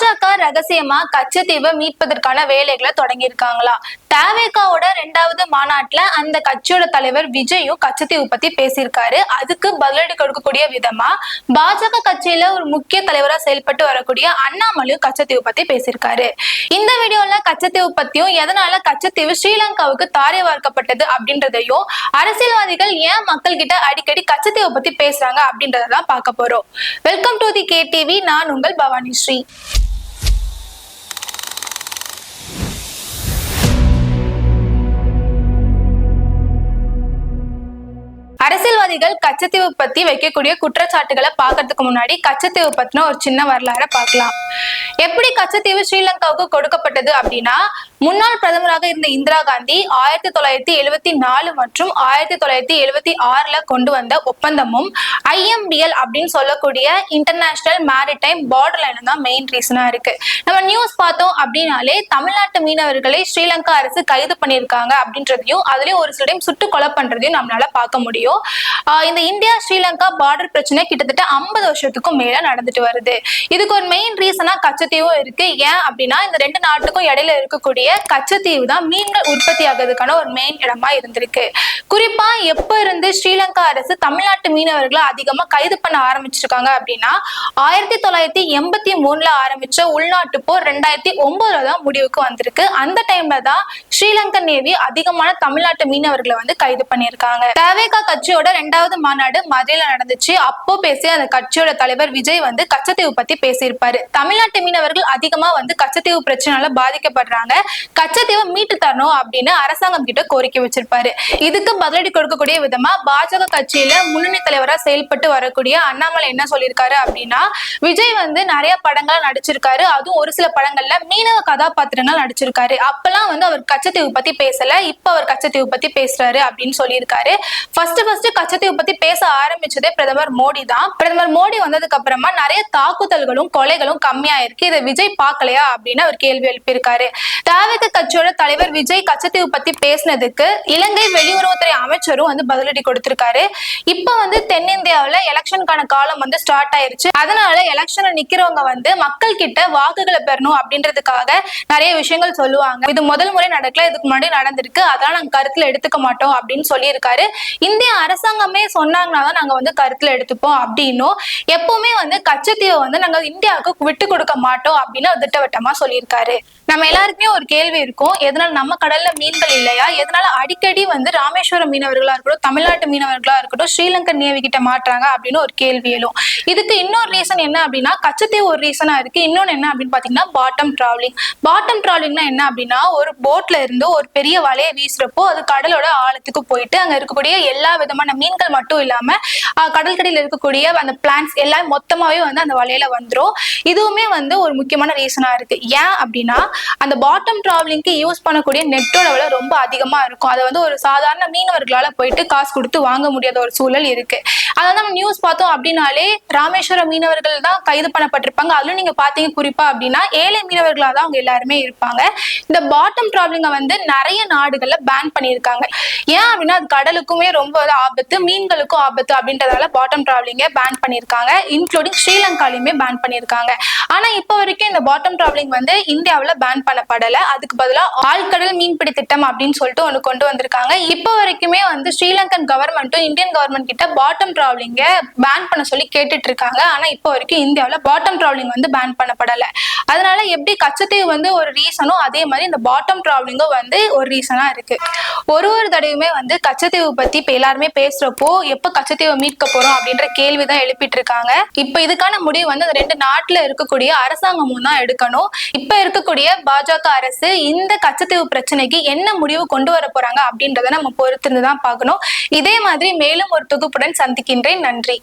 பாஜக ரகசியமா கச்சத்தீவை மீட்பதற்கான வேலைகளை தொடங்கி இருக்காங்களா? தவேகாவோட 2வது மாநாட்டுல அந்த கட்சியோட தலைவர் விஜயும் கச்சத்தீவு பத்தி பேசியிருக்காரு. அதுக்கு பதிலடி கொடுக்கக்கூடிய விதமா பாஜக கட்சியில ஒரு முக்கிய தலைவரா செயல்பட்டு வரக்கூடிய அண்ணாமலையும் கச்சத்தீவு பத்தி பேசியிருக்காரு. இந்த வீடியோல கச்சத்தீவு பத்தியும் எதனால கச்சத்தீவு ஸ்ரீலங்காவுக்கு தாரை வார்க்கப்பட்டது அப்படின்றதையும் அரசியல்வாதிகள் ஏன் மக்கள் கிட்ட அடிக்கடி கச்சத்தீவை பத்தி பேசுறாங்க அப்படின்றதான் பார்க்க போறோம். Welcome to the KTV. நான் உங்கள் பவானி ஸ்ரீ. அரசியல்வாதிகள் கச்சத்தீவு பத்தி வைக்கக்கூடிய குற்றச்சாட்டுகளை பார்க்கறதுக்கு முன்னாடி கச்சத்தீவு பத்தின ஒரு சின்ன வரலாறை பார்க்கலாம். எப்படி கச்சத்தீவு ஸ்ரீலங்காவுக்கு கொடுக்கப்பட்டது அப்படின்னா, முன்னாள் பிரதமராக இருந்த இந்திரா காந்தி 1974 மற்றும் 1976 கொண்டு வந்த ஒப்பந்தமும் IMDL அப்படின்னு சொல்லக்கூடிய இன்டர்நேஷனல் மேரிடைம் பார்டர் லைன் தான் மெயின் ரீசனா இருக்கு. நம்ம நியூஸ் பார்த்தோம் அப்படின்னாலே தமிழ்நாட்டு மீனவர்களை ஸ்ரீலங்கா அரசு கைது பண்ணியிருக்காங்க அப்படின்றதையும் அதுலயும் ஒரு சில டைம் சுட்டு கொலை பண்றதையும் நம்மளால பார்க்க முடியும். இந்த இந்தியா ஸ்ரீலங்கா பார்டர் பிரச்சனை கிட்டத்தட்ட 50 வருஷத்துக்கும் மேல நடந்துட்டு வருது. இதுக்கு ஒரு மெயின் ரீசனா கச்சத்தீவும் இருக்கு. ஏன் அப்படின்னா, இந்த 2 நாட்டுக்கும் இடையில இருக்கக்கூடிய கச்சத்தீவு தான் மீன்கள் உற்பத்தி ஆகிறதுக்கான ஒரு மெயின் இடமா இருந்திருக்கு. குறிப்பா எப்ப இருந்து ஸ்ரீலங்கா அரசு தமிழ்நாட்டு மீனவர்களை அதிகமா கைது பண்ண ஆரம்பிச்சிருக்காங்க அப்படின்னா, 1983 ஆரம்பிச்ச உள்நாட்டு போர் 2009 தான் முடிவுக்கு வந்திருக்கு. அந்த டைம்ல தான் ஸ்ரீலங்கன் நேவி அதிகமான தமிழ்நாட்டு மீனவர்களை வந்து கைது பண்ணியிருக்காங்க. தவேகா கட்சியோட 2வது மாநாடு மதுரையில நடந்துச்சு. அப்போ பேசிய அந்த கட்சியோட தலைவர் விஜய் வந்து கச்சத்தீவு பத்தி பேசியிருப்பாரு. தமிழ்நாட்டு மீனவர்கள் அதிகமா வந்து கச்சத்தீவு பிரச்சனையால பாதிக்கப்படுறாங்க, கச்சத்தீவை மீட்டு தரணும் அப்படின்னு அரசாங்கம் கிட்ட கோரிக்கை வச்சிருப்பாரு. இதுக்கு பதிலடி கொடுக்கக்கூடிய விதமா பாஜக கட்சியில முன்னணி தலைவரா செயல்பட்டு வரக்கூடிய அண்ணாமலை என்ன சொல்லியிருக்காரு அப்படின்னா, விஜய் வந்து நிறைய படங்கள் நடிச்சிருக்காரு. அதுவும் ஒரு சில படங்கள்ல மீனவ கதாபாத்திரங்கள் நடிச்சிருக்காரு. அப்பெல்லாம் வந்து அவர் கச்சத்தீவு பத்தி பேசல, இப்ப அவர் கச்சத்தீவு பத்தி பேசுறாரு அப்படின்னு சொல்லியிருக்காரு. ஃபர்ஸ்ட் கச்சத்தீவு பத்தி பேச ஆரம்பிச்சதே பிரதமர் மோடி தான். பிரதமர் மோடி வந்ததுக்கு அப்புறமா நிறைய தாக்குதல்களும் கொலைகளும் கம்மியா இருக்கு. இதை விஜய் பார்க்கலையா அப்படின்னு அவர் கேள்வி எழுப்பியிருக்காரு. தவேகா கட்சியோட தலைவர் விஜய் கச்சத்தீவு பத்தி பேசினதுக்கு இலங்கை வெளியுறவுத்துறை அமைச்சரும் வந்து பதிலடி கொடுத்திருக்காரு. இப்ப வந்து தென்னிந்தியாவில எலெக்ஷனுக்கான காலம் வந்து ஸ்டார்ட் ஆயிருச்சு. அதனால எலெக்ஷன்ல நிக்கிறவங்க வந்து மக்கள் கிட்ட வாக்குகளை பெறணும் அப்படின்றதுக்காக நிறைய விஷயங்கள் சொல்லுவாங்க. இது முதல் முறை நடக்கல, இதுக்கு முன்னாடி நடந்திருக்கு, அதெல்லாம் நாங்க கருத்துல எடுத்துக்க மாட்டோம் அப்படின்னு சொல்லியிருக்காரு. இந்திய அரசாங்கமே சொன்னாங்கன்னா தான் நாங்க வந்து கருத்துல எடுத்துப்போம் அப்படின்னும், எப்பவுமே வந்து கச்சத்தீவை வந்து நாங்க இந்தியாவுக்கு விட்டு கொடுக்க மாட்டோம் அப்படின்னு திட்டவட்டமா சொல்லியிருக்காரு. நம்ம எல்லாருக்குமே ஒரு கேள்வி இருக்கும், எதனால நம்ம கடல்ல மீன்கள் இல்லையா, எதனால அடிக்கடி வந்து ராமேஸ்வரம் மீனவர்களா இருக்கட்டும், தமிழ்நாட்டு மீனவர்களா இருக்கட்டும் ஸ்ரீலங்கன் நேவி கிட்ட மாட்டுறாங்க அப்படின்னு ஒரு கேள்வி எழும். இதுக்கு இன்னொரு ரீசன் என்ன அப்படின்னா, கச்சத்தீவு ஒரு ரீசனா இருக்கு. இன்னொன்னு என்ன அப்படின்னு பாத்தீங்கன்னா பாட்டம் டிராவலிங். பாட்டம் டிராவலிங்னா என்ன அப்படின்னா, ஒரு போட்ல இருந்து ஒரு பெரிய வலையை வீசுறப்போ அது கடலோட ஆழத்துக்கு போயிட்டு அங்க இருக்கக்கூடிய எல்லா விதமான மீன்கள் மட்டும் இல்லாம கடற்கரையில் இருக்கக்கூடிய அந்த பிளான்ட்ஸ் எல்லாம் மொத்தமாவே வந்து அந்த வலையில வந்துரும். இதுவுமே வந்து ஒரு முக்கியமான ரீசனா இருக்கு. ஏன் அப்படின்னா, அந்த பாட்டம் டிராவலிங்க்கு யூஸ் பண்ணக்கூடிய நெட்டோட விலை ரொம்ப அதிகமா இருக்கும். அதை வந்து ஒரு சாதாரண மீனவர்களால போயிட்டு காசு கொடுத்து வாங்க முடியாத ஒரு சூழல் இருக்கு. அதான் நம்ம நியூஸ் பார்த்தோம் அப்படின்னாலே ராமேஸ்வரம் மீனவர்கள் தான் கைது பண்ணப்பட்டிருப்பாங்க. அதுல நீங்க பாத்தீங்க குறிப்பா அப்படின்னா ஏழை மீனவர்களா தான் அவங்க எல்லாருமே இருப்பாங்க. இந்த பாட்டம் டிராவலிங்கை வந்து நிறைய நாடுகள்ல பேன் பண்ணியிருக்காங்க. ஏன் அப்படின்னா, அது கடலுக்குமே ரொம்ப ஆபத்து, மீன்களுக்கும் ஆபத்து அப்படின்றதால பாட்டம் டிராவலிங்கை பேன் பண்ணியிருக்காங்க. இன்க்ளூடிங் ஸ்ரீலங்காலையுமே பேன் பண்ணியிருக்காங்க. ஆனா இப்ப வரைக்கும் இந்த பாட்டம் டிராவலிங் வந்து இந்தியாவில பேன் பண்ணப்படல. அதுக்கு பதிலாக ஆழ்கடல் மீன்பிடி திட்டம் அப்படின்னு சொல்லிட்டு ஒண்ணு கொண்டு வந்திருக்காங்க. இப்ப வரைக்குமே வந்து ஸ்ரீலங்கன் கவர்மெண்ட்டும் இந்தியன் கவர்மெண்ட் கிட்ட பாட்டம் டிராவலிங்க பேன் பண்ண சொல்லி கேட்டுட்டு இருக்காங்க. ஆனா இப்ப வரைக்கும் இந்தியாவில பாட்டம் டிராவலிங் வந்து பேன் பண்ணப்படல. அதனால எப்படி கச்சத்தீவு வந்து ஒரு ரீசனும், அதே மாதிரி இந்த பாட்டம் டிராவலிங்கும் வந்து ஒரு ரீசனா இருக்கு. ஒரு தடவையுமே வந்து கச்சத்தீவு பத்தி இப்ப எல்லாருமே பேசுறப்போ எப்ப கச்சத்தீவை மீட்க போறோம் அப்படின்ற கேள்விதான் எழுப்பிட்டு இருக்காங்க. இப்ப இதுக்கான முடிவு வந்து அந்த 2 நாட்டுல இருக்கக்கூடிய அரசாங்கமும் தான் எடுக்கணும். இப்ப இருக்கக்கூடிய பாஜக அரசு இந்த கச்சத்தீவு பிரச்சனைக்கு என்ன முடிவு கொண்டு வர போறாங்க அப்படின்றத நம்ம பொறுத்திருந்துதான் பார்க்கணும். இதே மாதிரி மேலும் ஒரு தொகுப்புடன் சந்திக்கின்றேன். நன்றி.